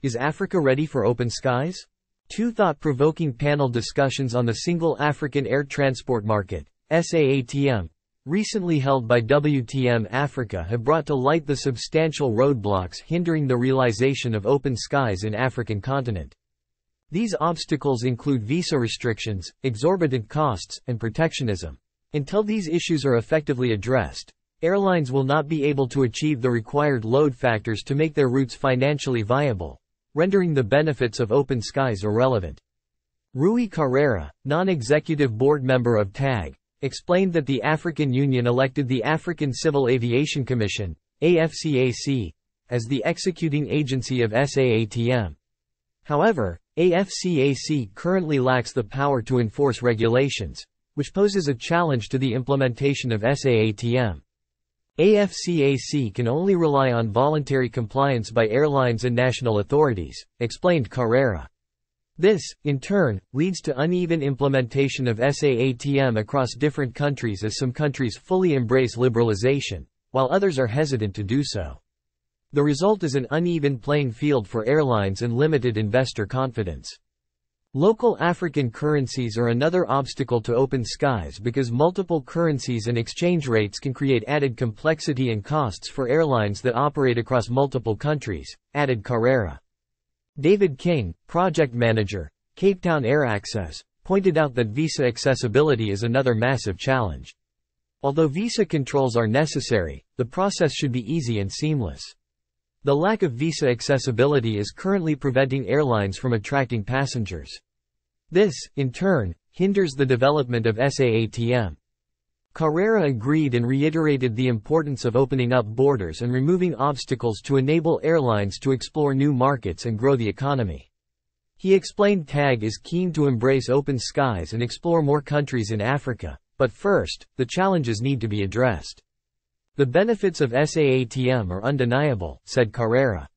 Is Africa ready for open skies? Two thought-provoking panel discussions on the Single African Air Transport Market, SAATM, recently held by WTM Africa have brought to light the substantial roadblocks hindering the realization of open skies in African continent. These obstacles include visa restrictions, exorbitant costs, and protectionism. Until these issues are effectively addressed, airlines will not be able to achieve the required load factors to make their routes financially viable, rendering the benefits of open skies irrelevant. Rui Carrera, non-executive board member of TAG, explained that the African Union elected the African Civil Aviation Commission, AFCAC, as the executing agency of SAATM. However, AFCAC currently lacks the power to enforce regulations, which poses a challenge to the implementation of SAATM. AFCAC can only rely on voluntary compliance by airlines and national authorities, explained Carrera. This, in turn, leads to uneven implementation of SAATM across different countries as some countries fully embrace liberalization, while others are hesitant to do so. The result is an uneven playing field for airlines and limited investor confidence. Local African currencies are another obstacle to open skies because multiple currencies and exchange rates can create added complexity and costs for airlines that operate across multiple countries, added Carrera. David King, project manager, Cape Town Air Access, pointed out that visa accessibility is another massive challenge. Although visa controls are necessary, the process should be easy and seamless. The lack of visa accessibility is currently preventing airlines from attracting passengers. This, in turn, hinders the development of SAATM. Carrera agreed and reiterated the importance of opening up borders and removing obstacles to enable airlines to explore new markets and grow the economy. He explained TAG is keen to embrace open skies and explore more countries in Africa, but first, the challenges need to be addressed. The benefits of SAATM are undeniable, said Carrera.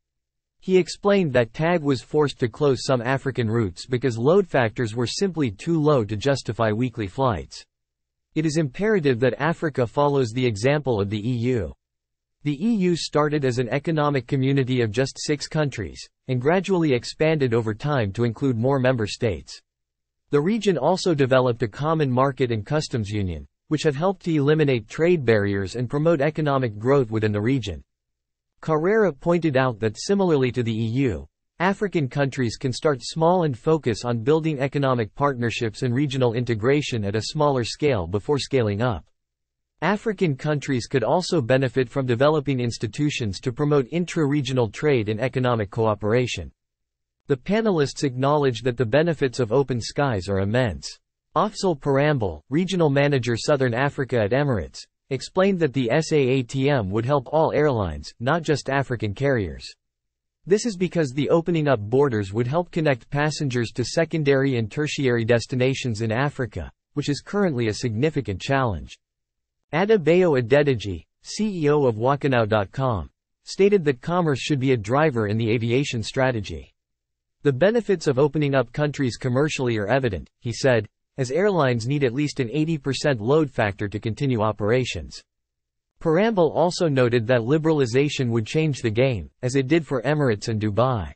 He explained that TAG was forced to close some African routes because load factors were simply too low to justify weekly flights. It is imperative that Africa follows the example of the EU. The EU started as an economic community of just 6 countries, and gradually expanded over time to include more member states. The region also developed a common market and customs union, which have helped to eliminate trade barriers and promote economic growth within the region. Carrera pointed out that similarly to the EU, African countries can start small and focus on building economic partnerships and regional integration at a smaller scale before scaling up. African countries could also benefit from developing institutions to promote intra-regional trade and economic cooperation. The panelists acknowledged that the benefits of open skies are immense. Afzal Parambil, regional manager Southern Africa at Emirates, explained that the SAATM would help all airlines, not just African carriers. This is because the opening up borders would help connect passengers to secondary and tertiary destinations in Africa, which is currently a significant challenge. Adebayo Adedeji, CEO of Wakanow.com, stated that commerce should be a driver in the aviation strategy. The benefits of opening up countries commercially are evident, he said, as airlines need at least an 80% load factor to continue operations. Parambil also noted that liberalization would change the game, as it did for Emirates and Dubai.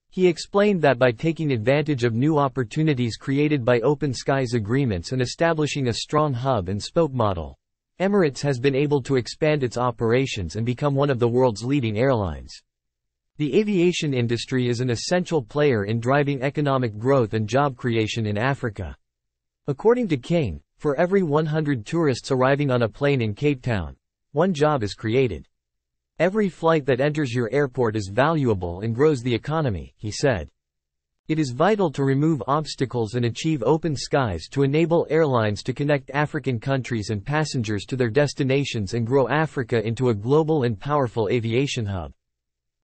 He explained that by taking advantage of new opportunities created by open skies agreements and establishing a strong hub and spoke model, Emirates has been able to expand its operations and become one of the world's leading airlines. The aviation industry is an essential player in driving economic growth and job creation in Africa. According to King, for every 100 tourists arriving on a plane in Cape Town, 1 job is created. Every flight that enters your airport is valuable and grows the economy, he said. It is vital to remove obstacles and achieve open skies to enable airlines to connect African countries and passengers to their destinations and grow Africa into a global and powerful aviation hub.